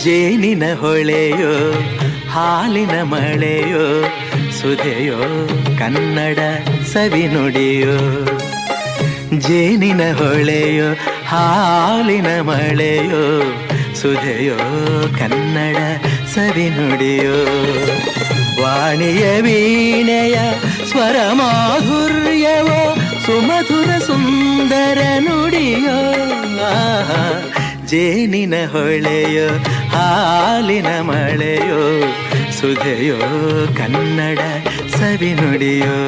ಜೇನಿನ ಹೊಳೆಯೋ ಹಾಲಿನ ಮಳೆಯೋ ಸುಧೆಯೋ ಕನ್ನಡ ಸವಿನುಡಿಯೋ. ಜೇನಿನ ಹೊಳೆಯೋ ಹಾಲಿನ ಮಳೆಯೋ ಸುಧೆಯೋ ಕನ್ನಡ ಸವಿನುಡಿಯೋ. ವಾಣಿಯ ವೀಣೆಯ ಸ್ವರ ಮಾಧುರ್ಯವೋ ಸುಮಧುರ ಸುಂದರ ನುಡಿಯೋ. ಜೇನಿನ ಹೊಳೆಯೋ ಹಾಲಿನ ಮಳೆಯೋ ಸುಧೆಯೋ ಕನ್ನಡ ಸವಿನುಡಿಯೋ.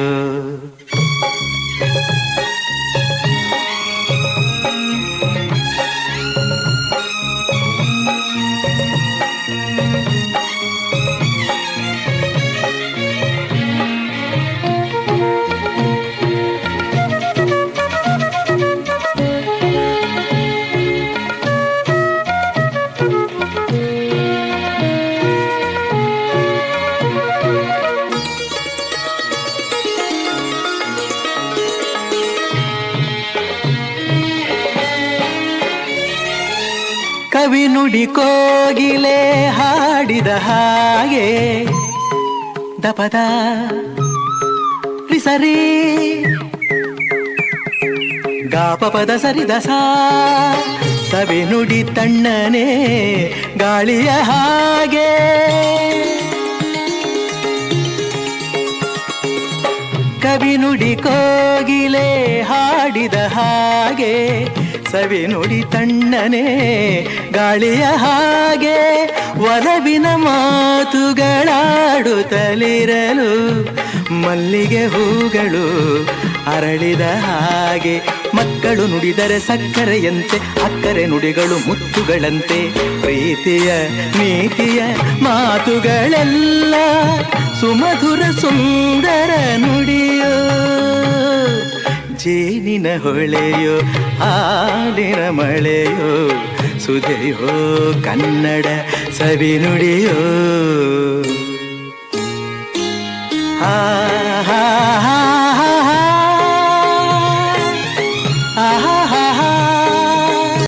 ಕವಿ ನುಡಿ ಕೋಗಿಲೆ ಹಾಡಿದ ಹಾಗೆ ದಪದ ಸರಿ ಗಾಪಪದ ಸರಿದ ಸಾ. ಕವಿ ನುಡಿ ತಣ್ಣನೆ ಗಾಳಿಯ ಹಾಗೆ ಕವಿ ನುಡಿ ಕೋಗಿಲೆ ಹಾಡಿದ ಹಾಗೆ ಸವಿ ನುಡಿ ತಣ್ಣನೆ ಗಾಳಿಯ ಹಾಗೆ ಒಲವಿನ ಮಾತುಗಳಾಡುತ್ತಲಿರಲು ಮಲ್ಲಿಗೆ ಹೂಗಳು ಅರಳಿದ ಹಾಗೆ. ಮಕ್ಕಳು ನುಡಿದರೆ ಸಕ್ಕರೆಯಂತೆ ಅಕ್ಕರೆ ನುಡಿಗಳು ಮುತ್ತುಗಳಂತೆ. ಪ್ರೀತಿಯ ನೀತಿಯ ಮಾತುಗಳೆಲ್ಲ ಸುಮಧುರ ಸುಂದರ ನುಡಿಯೋ. ಜೇನಿನ ಹೊಳೆಯೋ ಹಾಲಿನ ಮಳೆಯೋ ಸುಧೆಯೋ ಕನ್ನಡ ಸವಿನುಡಿಯೋ. ಹಾ ಹಾ